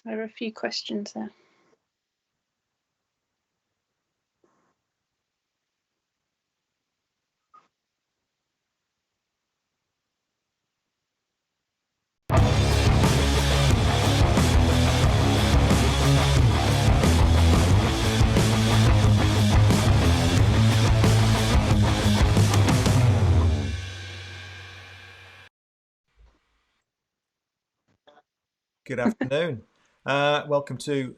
There are a few questions there. Good afternoon. Welcome to.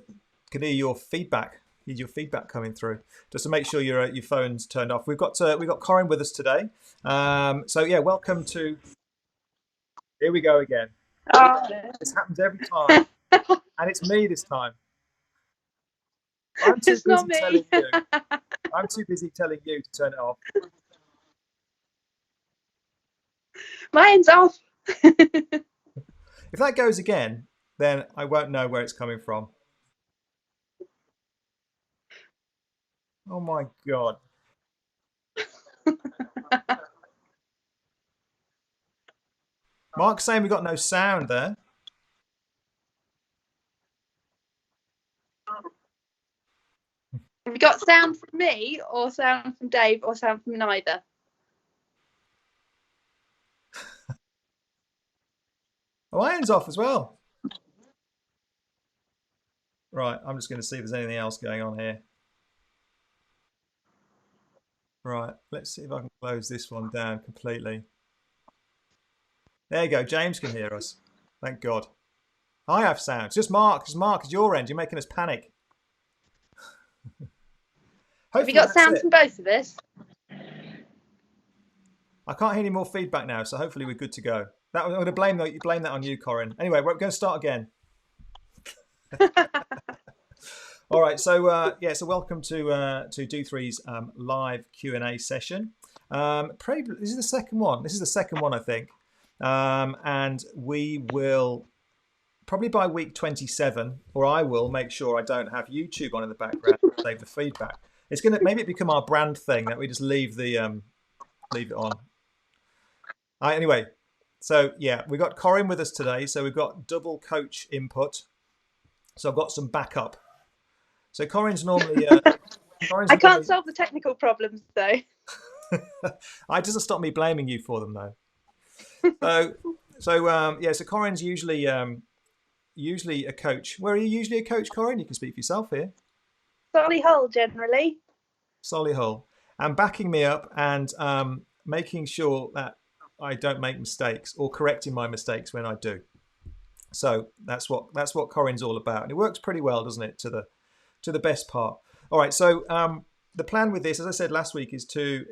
Can hear your feedback. Hear your feedback coming through. Just to make sure your phone's turned off. We've got Corin with us today. So yeah, welcome to. Here we go again. Oh. This happens every time, and it's me this time. I'm too It's not busy me. telling you. I'm too busy telling you to turn it off. Mine's off. If that goes again, then I won't know where it's coming from. Oh my God. Mark's saying we got no sound there. Have you got sound from me, or sound from Dave, or sound from neither? Oh, iron's off as well. Right, I'm just going to see if there's anything else going on here. Right, let's see if I can close this one down completely. There you go, James can hear us. Thank God. I have sound. It's just Mark. It's Mark, it's your end. You're making us panic. Have you got sound from both of us? I can't hear any more feedback now, so hopefully we're good to go. I'm going to blame that on you, Corin. Anyway, we're going to start again. All right, so so welcome to Do3's live Q&A session. This is the second one. This is the second one, I think, and we will probably by week 27, or I will make sure I don't have YouTube on in the background to save the feedback. It's going to maybe become our brand thing that we just leave it on. Anyway, so yeah, we've got Corin with us today, so we've got double coach input. So I've got some backup. So Corin's normally. I can't solve the technical problems though. It doesn't stop me blaming you for them though. So Corin's usually a coach. Where are you usually a coach, Corin? You can speak for yourself here. Solihull generally. Solihull, and backing me up and making sure that I don't make mistakes or correcting my mistakes when I do. So that's what Corin's all about, and it works pretty well, doesn't it? To the best part. All right. So the plan with this, as I said last week, is to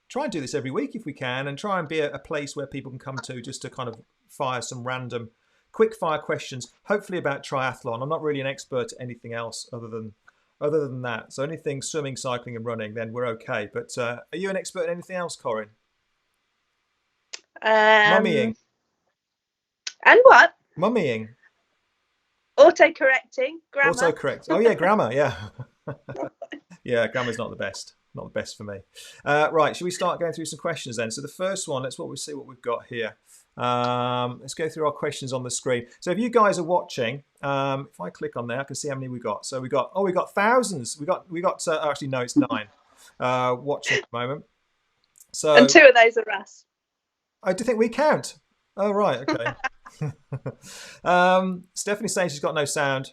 try and do this every week if we can, and try and be a place where people can come to just to kind of fire some random, quick fire questions, hopefully about triathlon. I'm not really an expert at anything else other than that. So anything swimming, cycling, and running, then we're okay. But are you an expert at anything else, Corin? Mummying. And what? Mummying. Autocorrecting. Grammar. Autocorrect. Oh yeah, grammar. Yeah. Yeah, grammar's not the best. Not the best for me. Right, should we start going through some questions then? So the first one, let's see what we've got here. Let's go through our questions on the screen. So if you guys are watching, if I click on there, I can see how many we got. So we got thousands. We got actually no, it's 9 watching at the moment. So and 2 of those are us. I do think we count. Oh right, okay. Stephanie's saying she's got no sound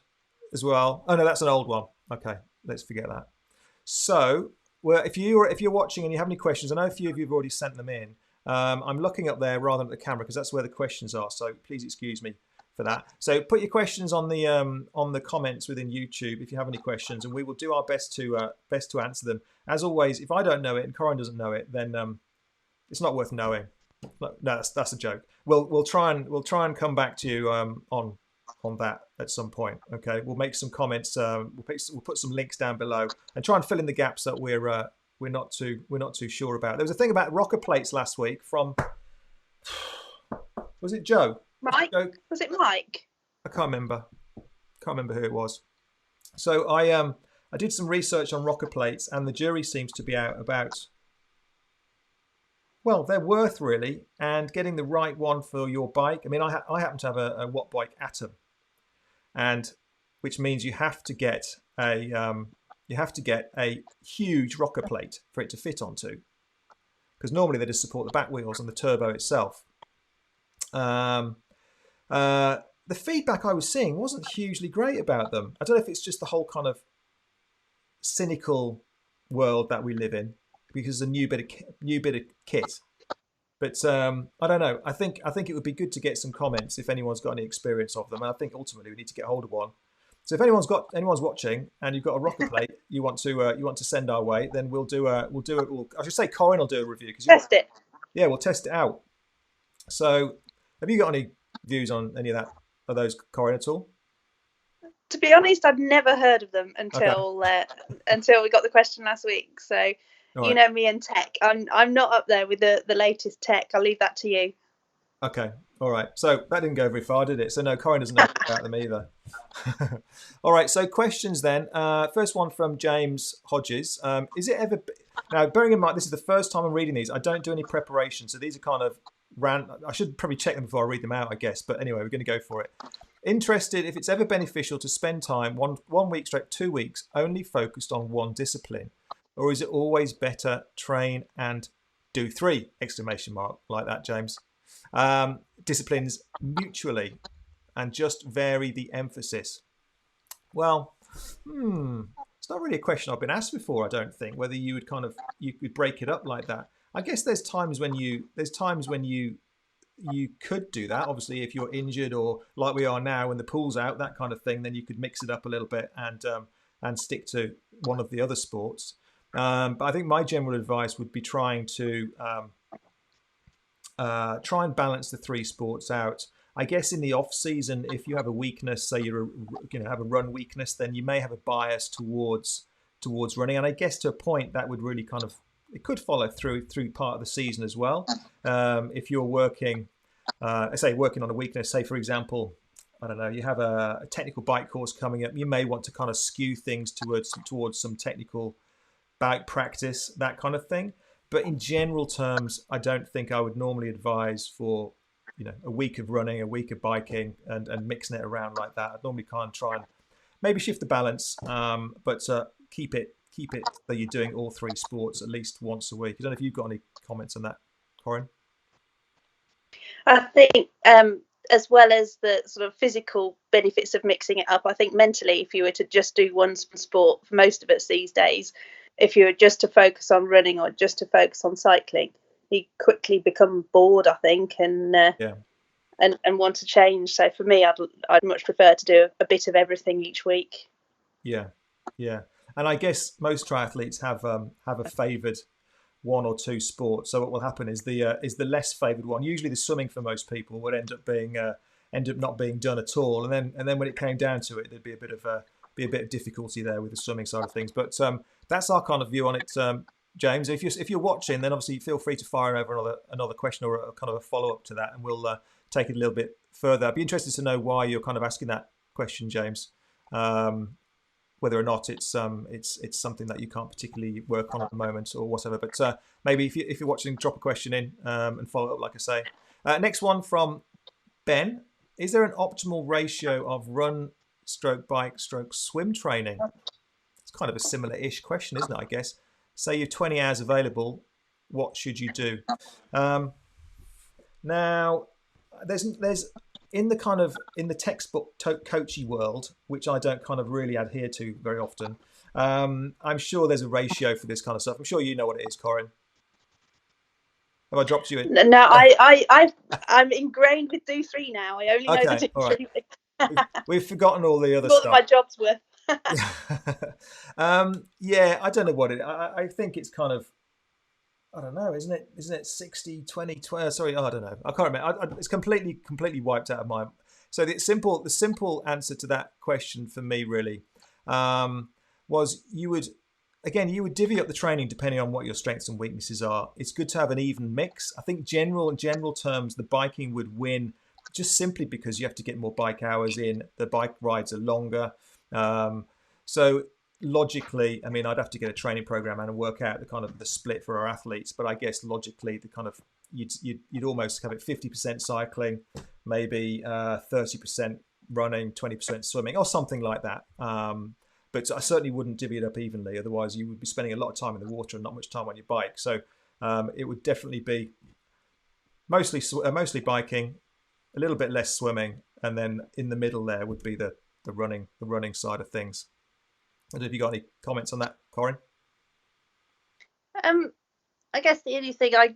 as well. Oh no, that's an old one. Okay, let's forget that. So, well, if you're watching and you have any questions, I know a few of you have already sent them in. I'm looking up there rather than at the camera because that's where the questions are. So please excuse me for that. So put your questions on the comments within YouTube if you have any questions, and we will do our best to answer them. As always, if I don't know it and Corin doesn't know it, then it's not worth knowing. No, that's a joke. We'll try and come back to you on that at some point. Okay, we'll make some comments. We'll put some links down below and try and fill in the gaps that we're not too sure about. There was a thing about rocker plates last week from, was it Joe? Mike? Joe? Was it Mike? I can't remember who it was. So I did some research on rocker plates, and the jury seems to be out about, well, their worth really, and getting the right one for your bike. I mean, I happen to have a Watt Bike Atom, and which means you have to get a huge rocker plate for it to fit onto, because normally they just support the back wheels and the turbo itself. The feedback I was seeing wasn't hugely great about them. I don't know if it's just the whole kind of cynical world that we live in, because it's a new bit of kit. But I don't know. I think it would be good to get some comments if anyone's got any experience of them. And I think ultimately we need to get hold of one. So if anyone's watching and you've got a rocker plate you want to send our way, then we'll do it. I should say Corin will do a review, because Test it. Yeah, we'll test it out. So have you got any views on any of those, Corin, at all? To be honest, I'd never heard of them until until we got the question last week. So Right. You know me and tech. I'm not up there with the latest tech. I'll leave that to you. Okay, all right. So that didn't go very far, did it? So no, Corin doesn't know about them either. All right. So questions then. First one from James Hodges. Is it ever now? Bearing in mind this is the first time I'm reading these, I don't do any preparation, so these are kind of I should probably check them before I read them out, I guess. But anyway, we're going to go for it. Interested if it's ever beneficial to spend time one week straight 2 weeks only focused on one discipline, or is it always better train and do 3 exclamation mark like that, James? Disciplines mutually and just vary the emphasis. Well, it's not really a question I've been asked before, I don't think, whether you would you could break it up like that. I guess there's times when you could do that. Obviously, if you're injured or like we are now when the pool's out, that kind of thing, then you could mix it up a little bit and stick to one of the other sports. But I think my general advice would be trying to try and balance the 3 sports out. I guess in the off season, if you have a weakness, say have a run weakness, then you may have a bias towards running. And I guess to a point that would really it could follow through part of the season as well. If you're working on a weakness, say for example, I don't know, you have a technical bike course coming up, you may want to kind of skew things towards some technical bike practice, that kind of thing. But in general terms, I don't think I would normally advise for a week of running, a week of biking, and mixing it around like that. I'd normally kind of try and maybe shift the balance, but keep it that you're doing all 3 sports at least once a week. I don't know if you've got any comments on that, Corin. I think as well as the sort of physical benefits of mixing it up, I think mentally, if you were to just do one sport, for most of us these days, if you were just to focus on running or just to focus on cycling, you quickly become bored, I think, and want to change. So for me, I'd much prefer to do a bit of everything each week. Yeah. And I guess most triathletes have a favoured 1 or 2 sports. So what will happen is the less favoured one. Usually the swimming for most people would end up not being done at all. And then when it came down to it, there'd be a bit of difficulty there with the swimming side of things. But that's our kind of view on it, James. If you're watching, then obviously feel free to fire over another question or a kind of a follow up to that, and we'll take it a little bit further. I'd be interested to know why you're kind of asking that question, James. Whether or not it's something that you can't particularly work on at the moment or whatever. But maybe if you're watching, drop a question in and follow up, like I say. Next one from Ben. Is there an optimal ratio of run, bike, swim training? It's kind of a similar-ish question, isn't it, I guess? Say you've 20 hours available, what should you do? Now, there's in the textbook coachy world, which I don't kind of really adhere to very often, I'm sure there's a ratio for this kind of stuff. I'm sure you know what it is, Corin. Have I dropped you in? No, I'm ingrained with Do3 now. I only know the Do3. Right. We've forgotten all the other More stuff. than my job's worth. Yeah, I don't know what it. I think it's kind of. I don't know, isn't it 60, 20, 12? Sorry, I don't know. I can't remember. It's completely wiped out of my. So the simple answer to that question for me really was you would divvy up the training depending on what your strengths and weaknesses are. It's good to have an even mix. I think in general terms, the biking would win just simply because you have to get more bike hours in. The bike rides are longer. So logically, I mean, I'd have to get a training program and work out the split for our athletes. But I guess logically, you'd almost have it 50% cycling, maybe 30% running, 20% swimming, or something like that. But I certainly wouldn't divvy it up evenly. Otherwise, you would be spending a lot of time in the water and not much time on your bike. So it would definitely be mostly biking, a little bit less swimming, and then in the middle there would be the running side of things. I don't know if you got any comments on that, Corin. I guess the only thing I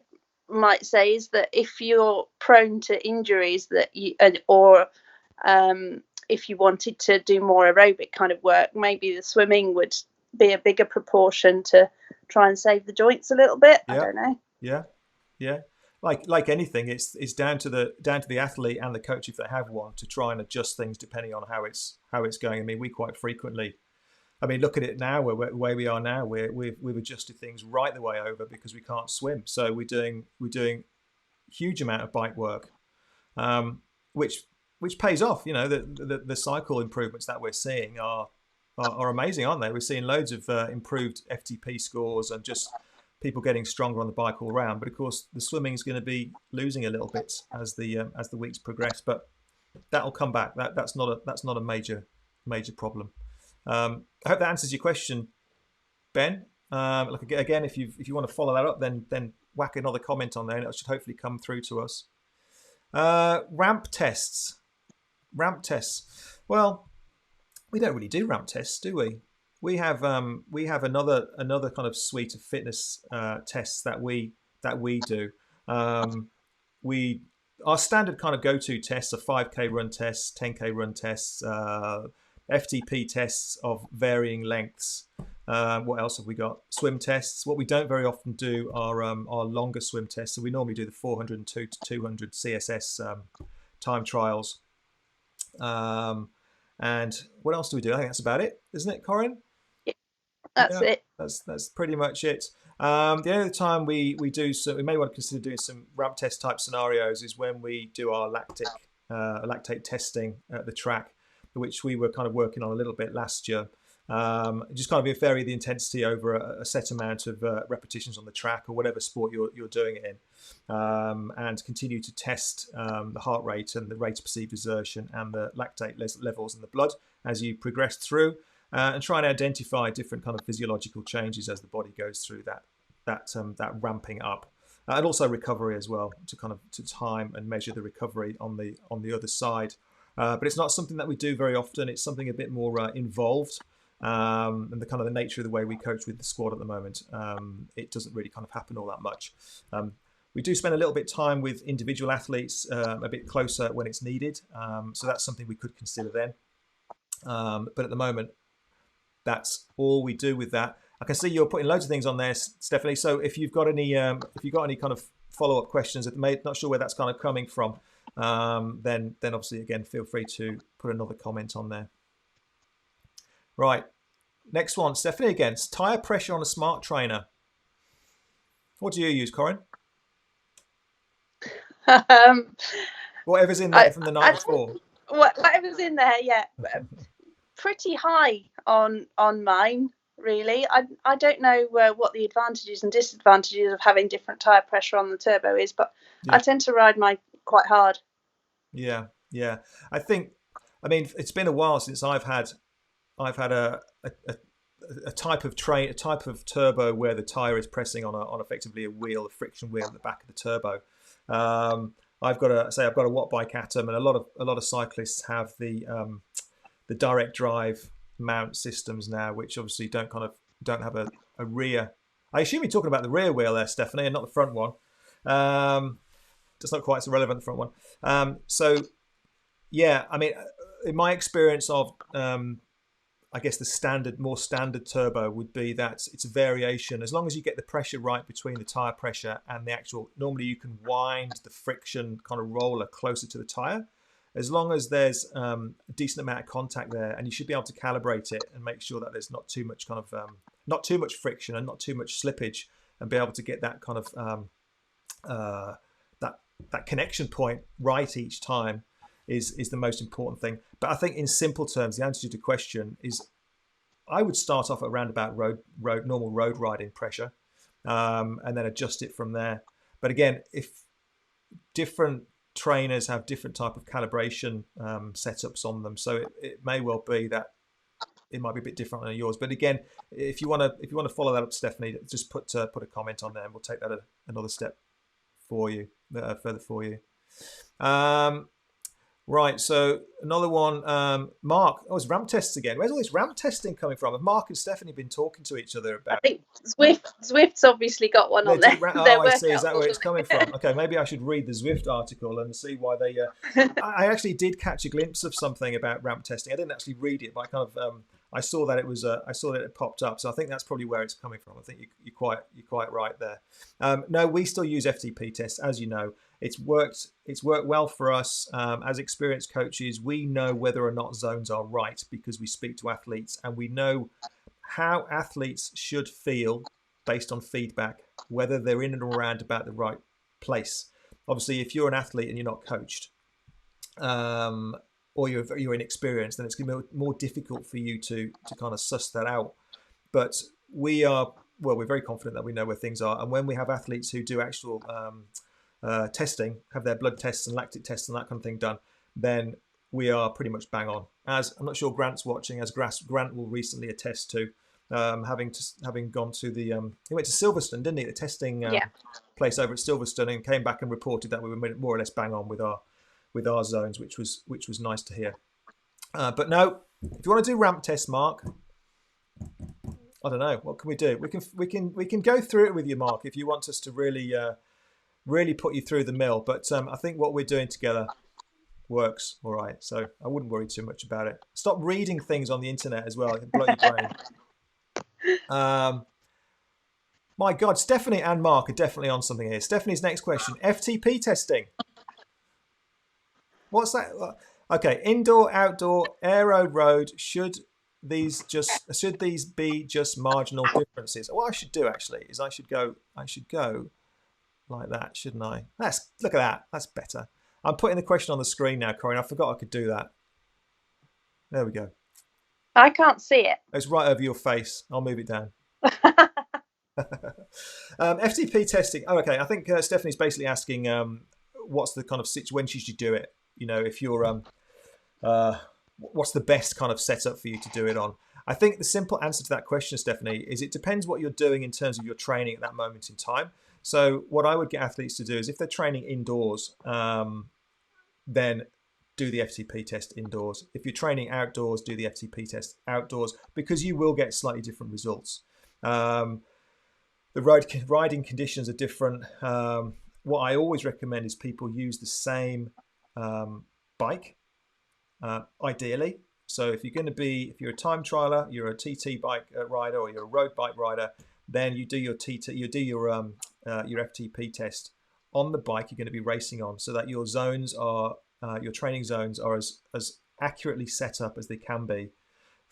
might say is that if you're prone to injuries, that you or if you wanted to do more aerobic kind of work, maybe the swimming would be a bigger proportion to try and save the joints a little bit. Yeah. I don't know. Yeah. Like anything, it's down to the athlete and the coach, if they have one, to try and adjust things depending on how it's going. I mean, we quite frequently, look at it now, where we are now, we've adjusted things right the way over because we can't swim. So we're doing huge amount of bike work, which pays off. You know, the cycle improvements that we're seeing are amazing, aren't they? We're seeing loads of improved FTP scores and just people getting stronger on the bike all around. But of course, the swimming is going to be losing a little bit as the weeks progress. But that'll come back. That's not a major problem. I hope that answers your question, Ben. Again, if you want to follow that up, then whack another comment on there, and it should hopefully come through to us. Ramp tests. Well, we don't really do ramp tests, do we? We have another kind of suite of fitness tests that we do. Our standard kind of go-to tests are 5K run tests, 10K run tests, FTP tests of varying lengths. What else have we got? Swim tests. What we don't very often do are longer swim tests. So we normally do the 402 to 200 CSS time trials. And what else do we do? I think that's about it, isn't it, Corin? That's it. That's pretty much it. The only time we do so, we may want to consider doing some ramp test type scenarios is when we do our lactate testing at the track, which we were kind of working on a little bit last year. Just kind of vary the intensity over a set amount of repetitions on the track or whatever sport you're doing it in, and continue to test the heart rate and the rate of perceived exertion and the lactate levels in the blood as you progress through, and try and identify different kind of physiological changes as the body goes through that ramping up, and also recovery as well, to time and measure the recovery on the other side. But it's not something that we do very often. It's something a bit more involved. And the kind of the nature of the way we coach with the squad at the moment, it doesn't really kind of happen all that much. We do spend a little bit of time with individual athletes, a bit closer when it's needed. So that's something we could consider then. But at the moment, that's all we do with that. I can see you're putting loads of things on there, Stephanie. So if you've got any kind of follow-up questions, not sure where that's kind of coming from, then obviously again feel free to put another comment on there. Right, next one, Stephanie again. Tire pressure on a smart trainer. What do you use, Corin? Whatever's in there from the night before. Whatever's in there, yeah. Pretty high on mine, really. I don't know what the advantages and disadvantages of having different tire pressure on the turbo is, but yeah. I tend to ride mine quite hard. Yeah. I it's been a while since I've had a type of turbo where the tire is pressing on effectively a friction wheel at the back of the turbo. I've got a Watt Bike Atom, and a lot of cyclists have the direct drive mount systems now, which obviously don't have a rear. I assume you're talking about the rear wheel there, Stephanie, and not the front one. It's not quite so relevant, the front one. So yeah, in my experience of I guess the more standard turbo would be that it's a variation. As long as you get the pressure right between the tire pressure and the actual, normally you can wind the friction kind of roller closer to the tire. As long as there's a decent amount of contact there, and you should be able to calibrate it and make sure that there's not too much not too much friction and not too much slippage, and be able to get that kind of that connection point right each time is the most important thing. But I think in simple terms, the answer to the question is I would start off at around about normal road riding pressure, and then adjust it from there. But again, if different trainers have different type of calibration setups on them, so it may well be that it might be a bit different on yours. But again, if you want to follow that up, Stephanie, just put a comment on there, and we'll take that another step for you, further for you. Right, so another one, Mark. Oh, it's ramp tests again. Where's all this ramp testing coming from? Have Mark and Stephanie been talking to each other about? I think Zwift's obviously got one on there. Oh, I see. Is that where it's coming from? Okay, maybe I should read the Zwift article and see why they. I actually did catch a glimpse of something about ramp testing. I didn't actually read it, but I kind of I saw that it was I saw that it popped up. So I think that's probably where it's coming from. I think you're quite right there. No, we still use FTP tests, as you know. It's worked well for us as experienced coaches. We know whether or not zones are right because we speak to athletes, and we know how athletes should feel based on feedback, whether they're in and around about the right place. Obviously, if you're an athlete and you're not coached, or you're inexperienced, then it's going to be more difficult for you to kind of suss that out. But we're very confident that we know where things are, and when we have athletes who do actual testing, have their blood tests and lactic tests and that kind of thing done, then we are pretty much bang on. As I'm not sure Grant's watching, as Grant will recently attest to, having gone to the he went to Silverstone, didn't he? The testing place over at Silverstone, and came back and reported that we were more or less bang on with our zones, which was nice to hear. But no, if you want to do ramp tests, Mark, I don't know, what can we do? We can go through it with you, Mark, if you want us to really put you through the mill. But I think what we're doing together works all right, so I wouldn't worry too much about it. Stop reading things on the internet as well. It can blow your brain. My God, Stephanie and Mark are definitely on something here. Stephanie's next question: FTP testing. What's that? Okay, indoor, outdoor, aero, road. Should these be just marginal differences? What I should do actually is I should go like that, shouldn't I? Look at that. That's better. I'm putting the question on the screen now, Corinne. I forgot I could do that. There we go. I can't see it. It's right over your face. I'll move it down. FTP testing. Oh, okay. I think Stephanie's basically asking what's the kind of situation, when should you do it? You know, if you're what's the best kind of setup for you to do it on? I think the simple answer to that question, Stephanie, is it depends what you're doing in terms of your training at that moment in time. So what I would get athletes to do is if they're training indoors, then do the FTP test indoors. If you're training outdoors, do the FTP test outdoors, because you will get slightly different results. The riding conditions are different. What I always recommend is people use the same bike, ideally. So if you're a time trialer, you're a TT bike rider, or you're a road bike rider, then you do your FTP test on the bike you're going to be racing on, so that your zones are your training zones are as accurately set up as they can be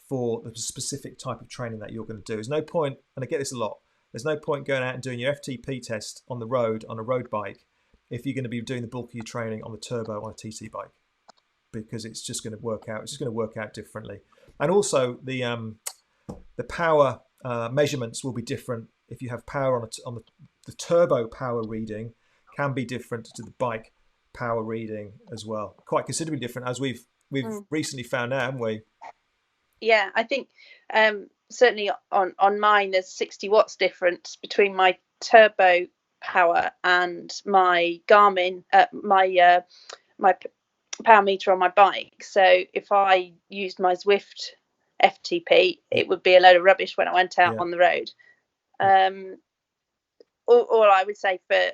for the specific type of training that you're going to do. There's no point, and I get this a lot, there's no point going out and doing your FTP test on the road on a road bike if you're going to be doing the bulk of your training on the turbo on a TT bike, because it's just going to work out. It's just going to work out differently. And also the power measurements will be different. If you have power on the turbo power reading can be different to the bike power reading as well. Quite considerably different, as we've recently found out, haven't we? Yeah, I think certainly on mine there's 60 watts difference between my turbo power and my Garmin, my power meter on my bike. So if I used my Zwift FTP, it would be a load of rubbish when I went out on the road. All I would say for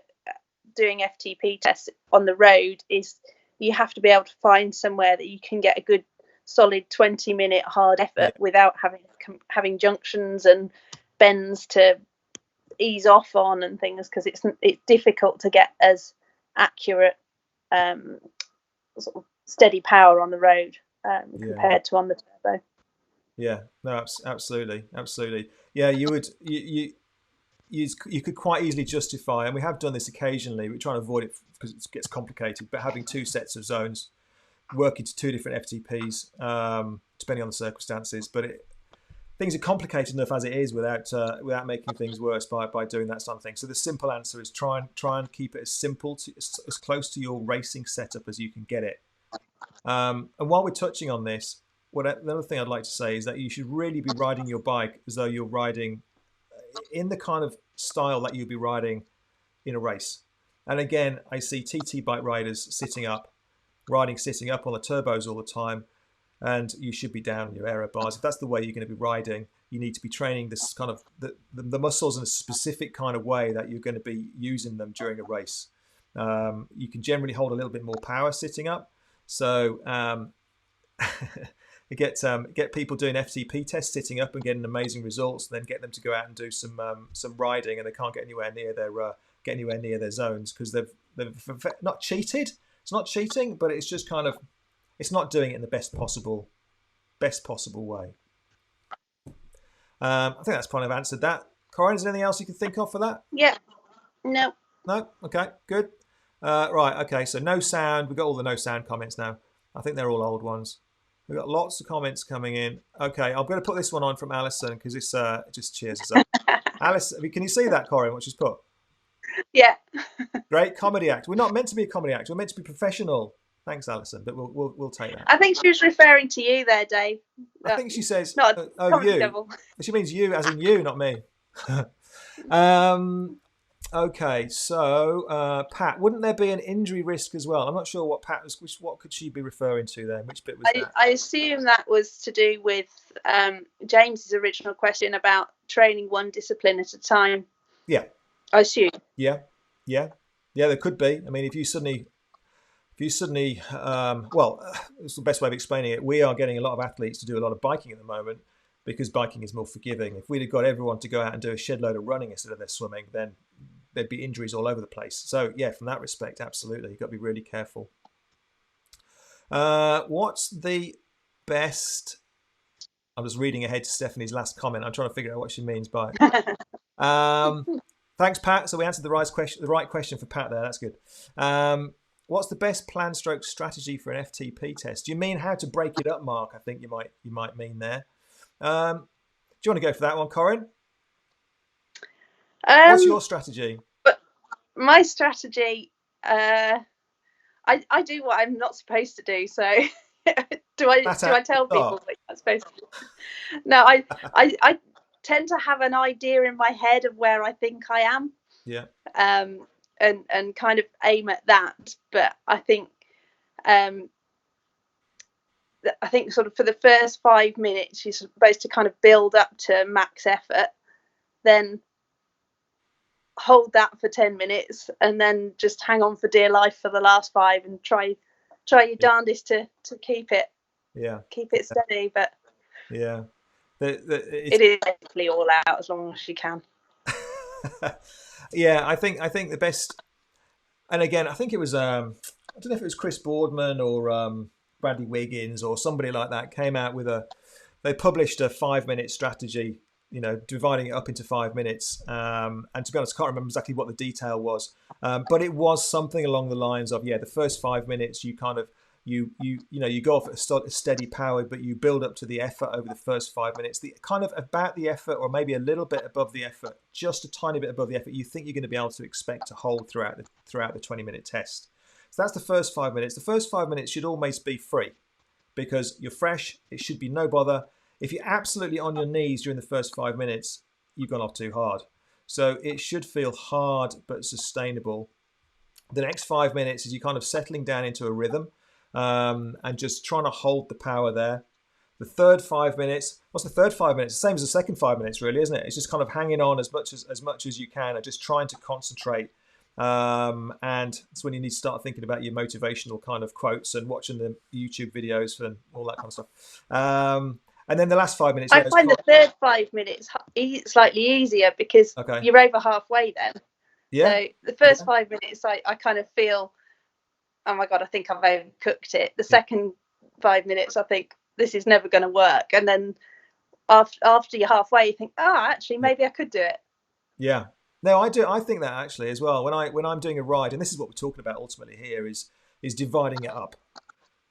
doing FTP tests on the road is you have to be able to find somewhere that you can get a good solid 20-minute hard effort without having junctions and bends to ease off on and things, because it's difficult to get as accurate sort of steady power on the road compared to on the turbo. Yeah, no, absolutely. Yeah, you could quite easily justify, and we have done this occasionally, we're trying to avoid it because it gets complicated, but having two sets of zones working to two different FTPs, depending on the circumstances. But things are complicated enough as it is without making things worse by doing that sort of thing. So the simple answer is try and keep it as simple as close to your racing setup as you can get it. And while we're touching on this, another thing I'd like to say is that you should really be riding your bike as though you're riding in the kind of style that you'd be riding in a race. And again, I see TT bike riders sitting up on the turbos all the time, and you should be down on your aero bars. If that's the way you're going to be riding, you need to be training this kind of the muscles in a specific kind of way that you're going to be using them during a race. You can generally hold a little bit more power sitting up. So get people doing FTP tests sitting up and getting amazing results, and then get them to go out and do some riding, and they can't get anywhere near their zones because they've not cheated. It's not cheating, but it's just kind of, it's not doing it in the best possible way. I think that's kind of answered that. Corinne, is there anything else you can think of for that? Yeah. No. No? Okay, good. Right, okay, so no sound. We've got all the no sound comments now. I think they're all old ones. We've got lots of comments coming in. Okay, I'm going to put this one on from Alison because this just cheers us up. Alice, can you see that, Corinne, what she's put? Yeah. Great comedy act. We're not meant to be a comedy act. We're meant to be professional. Thanks, Alison, but we'll take that. I think she was referring to you there, Dave. I think she says, not you. Devil. She means you as in you, not me. Okay, so Pat, wouldn't there be an injury risk as well? I'm not sure what Pat was. What could she be referring to there? Which bit was that? I assume that was to do with James's original question about training one discipline at a time. Yeah. I assume. Yeah. There could be. I mean, if you suddenly, well, it's the best way of explaining it. We are getting a lot of athletes to do a lot of biking at the moment because biking is more forgiving. If we'd have got everyone to go out and do a shed load of running instead of their swimming, then there'd be injuries all over the place. So yeah, from that respect, absolutely, you've got to be really careful. What's the best? I'm just reading ahead to Stephanie's last comment. I'm trying to figure out what she means by it. Thanks, Pat. So we answered the right question for Pat there. That's good. What's the best plan stroke strategy for an FTP test? Do you mean how to break it up, Mark? I think you might mean there. Do you want to go for that one, Corinne? What's your strategy? But my strategy, I do what I'm not supposed to do. So do I tell people what I'm supposed to do? No, I tend to have an idea in my head of where I think I am. Yeah. And kind of aim at that. But I think sort of for the first 5 minutes, you're supposed to kind of build up to max effort, then hold that for 10 minutes, and then just hang on for dear life for the last 5 and try your darndest to keep it. Yeah. Keep it steady, but yeah. It is basically all out as long as you can. Yeah, I think the best, and again, I think it was I don't know if it was Chris Boardman or Bradley Wiggins or somebody like that came out with they published a 5-minute strategy, dividing it up into 5 minutes. And to be honest, I can't remember exactly what the detail was, but it was something along the lines of, the first 5 minutes you kind of you go off at a steady power, but you build up to the effort over the first 5 minutes. The kind of about the effort, or maybe a little bit above the effort, just a tiny bit above the effort, you think you're going to be able to expect to hold throughout the 20-minute test. So that's the first 5 minutes. The first 5 minutes should always be free because you're fresh. It should be no bother. If you're absolutely on your knees during the first 5 minutes, you've gone off too hard. So it should feel hard but sustainable. The next 5 minutes is you kind of settling down into a rhythm. And just trying to hold the power there. The third 5 minutes, what's the third 5 minutes? The same as the second 5 minutes, really, isn't it? It's just kind of hanging on as much as you can, and just trying to concentrate. And it's when you need to start thinking about your motivational kind of quotes and watching the YouTube videos and all that kind of stuff. And then the last 5 minutes. I find the third 5 minutes slightly easier because you're over halfway then. Yeah. So the first 5 minutes, I kind of feel, oh my God, I think I've overcooked it. The second 5 minutes, I think this is never going to work. And then after you're halfway, you think, actually, maybe I could do it. Yeah. No, I do. I think that actually as well. When I'm doing a ride, and this is what we're talking about ultimately here, is dividing it up.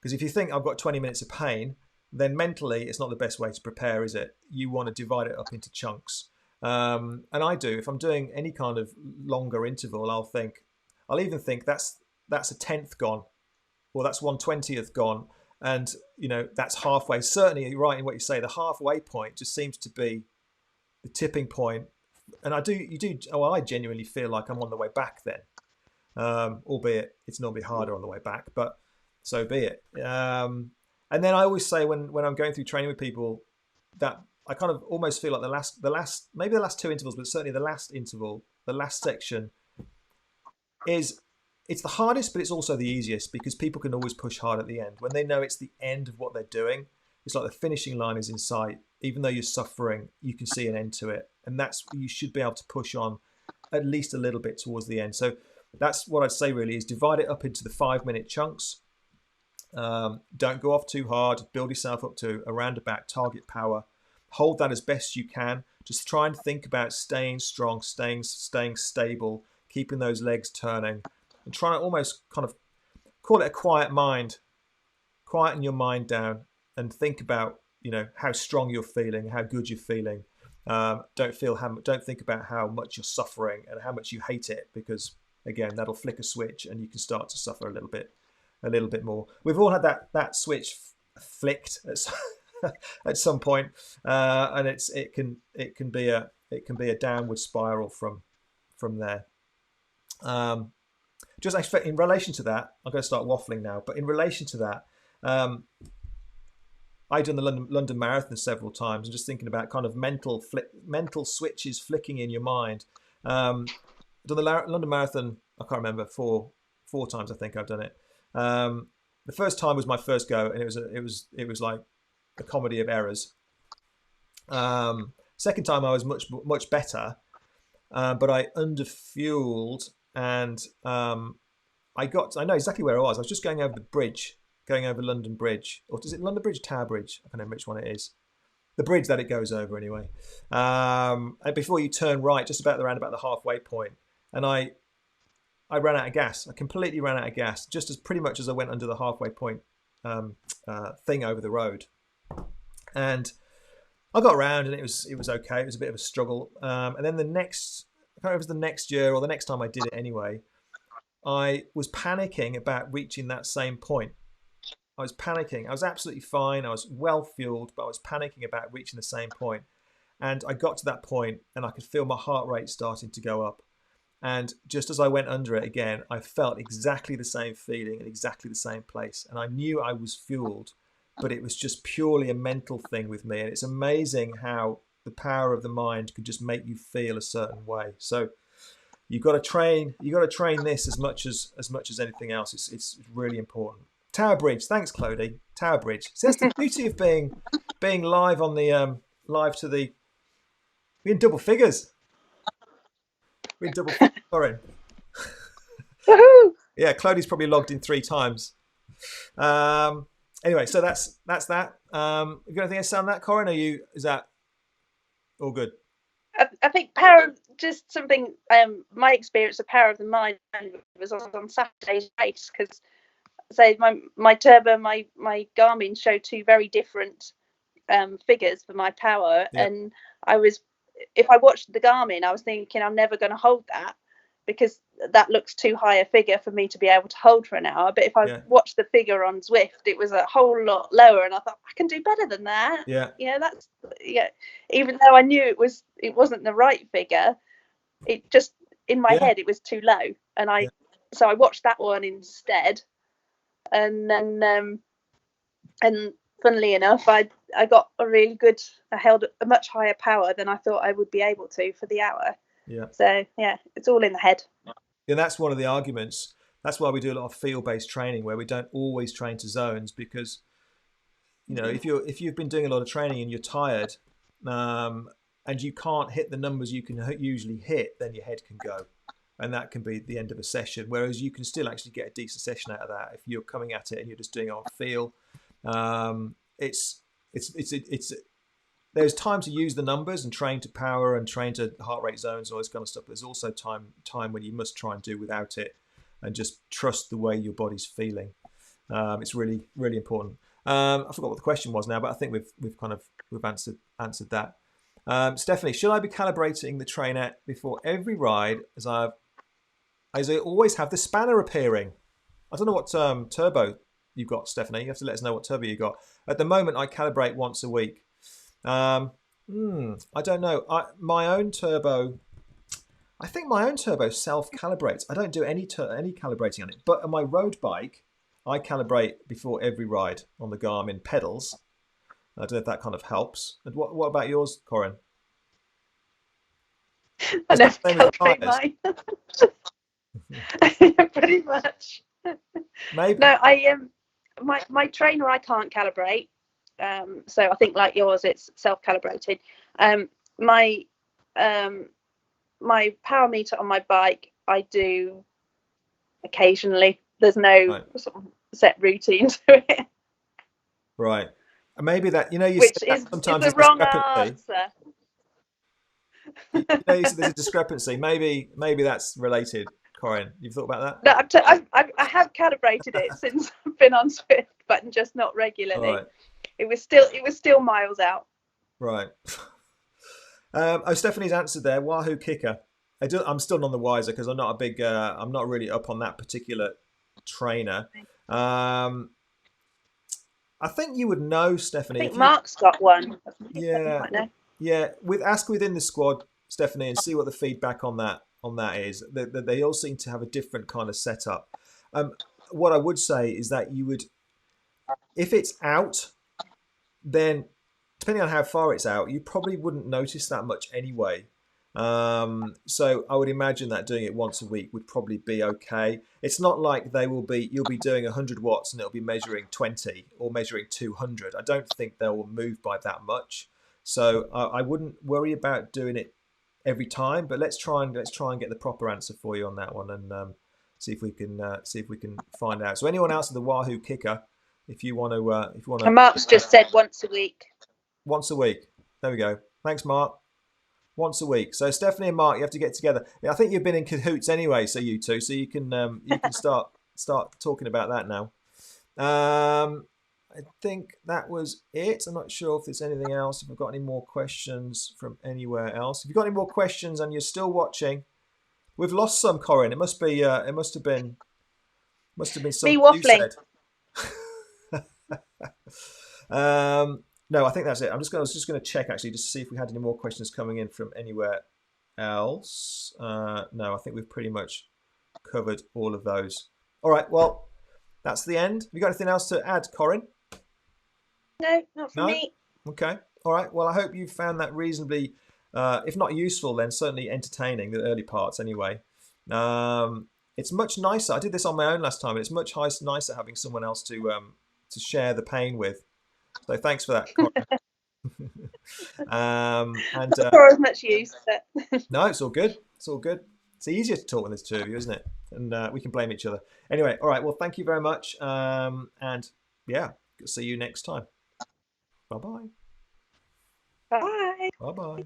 Because if you think I've got 20 minutes of pain, then mentally it's not the best way to prepare, is it? You want to divide it up into chunks. And I do. If I'm doing any kind of longer interval, I'll even think that's a tenth gone, or that's 1/20th gone, and that's halfway. Certainly, you're right in what you say. The halfway point just seems to be the tipping point, and I genuinely feel like I'm on the way back then, albeit it's normally harder on the way back, but so be it. And then I always say when I'm going through training with people that I kind of almost feel like the last maybe the last two intervals, but certainly the last interval, the last section it's the hardest, but it's also the easiest, because people can always push hard at the end when they know it's the end of what they're doing. It's like the finishing line is in sight. Even though you're suffering, you can see an end to it, and you should be able to push on at least a little bit towards the end. So that's what I'd say really, is divide it up into the 5-minute chunks. Don't go off too hard. Build yourself up to a roundabout target power. Hold that as best you can. Just try and think about staying strong, staying stable, keeping those legs turning, and try to almost kind of call it a quiet mind. Quieten your mind down and think about how strong you're feeling, how good you're feeling. Don't think about how much you're suffering and how much you hate it, because again, that'll flick a switch and you can start to suffer a little bit more. We've all had that switch flicked at some point, and it can be a downward spiral from there. Just actually, in relation to that, I'm going to start waffling now. But in relation to that, I've done the London Marathon several times, and just thinking about kind of mental switches flicking in your mind. I've done the London Marathon. I can't remember, four times. I think I've done it. The first time was my first go, and it was like a comedy of errors. Second time I was much better, but I underfueled, and I know exactly where I was. I was just going over the bridge, going over London Bridge, or is it London Bridge, Tower Bridge? I can't remember which one it is. The bridge that it goes over anyway. And before you turn right, just about the halfway point, and I ran out of gas. I completely ran out of gas, just as pretty much as I went under the halfway point thing over the road. And I got around, and it was okay. It was a bit of a struggle. And then I can't remember if it was the next year or the next time I did it anyway, I was panicking about reaching that same point. I was panicking. I was absolutely fine. I was well fueled, but I was panicking about reaching the same point. And I got to that point, and I could feel my heart rate starting to go up. And just as I went under it again, I felt exactly the same feeling in exactly the same place. And I knew I was fueled, but it was just purely a mental thing with me. And it's amazing how the power of the mind can just make you feel a certain way. So you've got to train this as much as anything else. It's really important. Tower Bridge. Thanks, Clody. Tower Bridge. So that's the beauty of being live on the we're in double figures. We're in double figures. Sorry. Yeah, Clody's probably logged in 3 times. Anyway, so that's that. You got anything else on that, Corin? Is that all good? I think power, just something. My experience of power of the mind was on Saturday's race, because my turbo, my Garmin showed 2 very different figures for my power, yeah. And if I watched the Garmin, I was thinking I'm never going to hold that, because that looks too high a figure for me to be able to hold for an hour. But if I watched the figure on Zwift, it was a whole lot lower, and I thought I can do better than that. That's even though I knew it wasn't the right figure, it just in my head it was too low, and so I watched that one instead, and then and funnily enough, I got I held a much higher power than I thought I would be able to for the hour. Yeah. So it's all in the head. Yeah, that's one of the arguments. That's why we do a lot of field-based training, where we don't always train to zones, because if you've been doing a lot of training and you're tired, and you can't hit the numbers you can usually hit, then your head can go, and that can be the end of a session. Whereas you can still actually get a decent session out of that if you're coming at it and you're just doing it on feel. There's time to use the numbers and train to power and train to heart rate zones and all this kind of stuff. There's also time when you must try and do without it and just trust the way your body's feeling. It's really, really important. I forgot what the question was now, but I think we've answered that. Stephanie, should I be calibrating the trainer before every ride as I always have the spanner appearing? I don't know what turbo you've got, Stephanie. You have to let us know what turbo you got. At the moment, I calibrate once a week. I don't know. My own turbo. I think my own turbo self-calibrates. I don't do any calibrating on it. But on my road bike, I calibrate before every ride on the Garmin pedals. I don't know if that kind of helps. And what about yours, Corin? I It's never the same with calibrate tyres. mine. Pretty much. Maybe. No, I my trainer I can't calibrate. So I think like yours, it's self-calibrated. My my power meter on my bike, I do occasionally. There's no sort of set routine to it. Right. And maybe that, you Which say that is sometimes the there's wrong discrepancy. answer. You said there's a discrepancy. Maybe that's related, Corin. You've thought about No, I have calibrated it since I've been on Swift, but just not that? All regularly. right. It was still miles out. Right. Stephanie's answered there. Wahoo Kicker. I'm still none the wiser because I'm not a big. I'm not really up on that particular trainer. I think you would know, Stephanie. I think Mark's got one. Yeah, yeah. Ask within the squad, Stephanie, and see what the feedback on that is. They all seem to have a different kind of setup. What I would say is that you would, if it's out, then depending on how far it's out, you probably wouldn't notice that much anyway. So I would imagine that doing it once a week would probably be okay. It's not like you'll be doing 100 watts and it'll be measuring 20 or measuring 200. I don't think they will move by that much. So I wouldn't worry about doing it every time. But let's try and get the proper answer for you on that one and see if we can find out. So anyone else with the Wahoo Kicker, if you want to, And Mark's just said once a week. Once a week. There we go. Thanks, Mark. Once a week. So Stephanie and Mark, you have to get together. Yeah, I think you've been in cahoots anyway, so you two, so you can start talking about that now. I think that was it. I'm not sure if there's anything else. If I've got any more questions from anywhere else. If you've got any more questions and you're still watching, we've lost some, Corin. It must be. It must have been something Me waffling. you said. No, I think that's it. I was just going to check actually just to see if we had any more questions coming in from anywhere else. No, I think we've pretty much covered all of those. All right, well, that's the end. Have you got anything else to add, Corin? No, not for me. Okay. All right. Well, I hope you found that reasonably, if not useful, then certainly entertaining, the early parts anyway. It's much nicer. I did this on my own last time, and it's much nicer having someone else to share the pain with. So thanks for that, Corin. And Not as much use. But... No, it's all good. It's all good. It's easier to talk when there's two of you, isn't it? And we can blame each other. Anyway, all right. Well, thank you very much. And yeah, see you next time. Bye-bye. Bye. Bye-bye.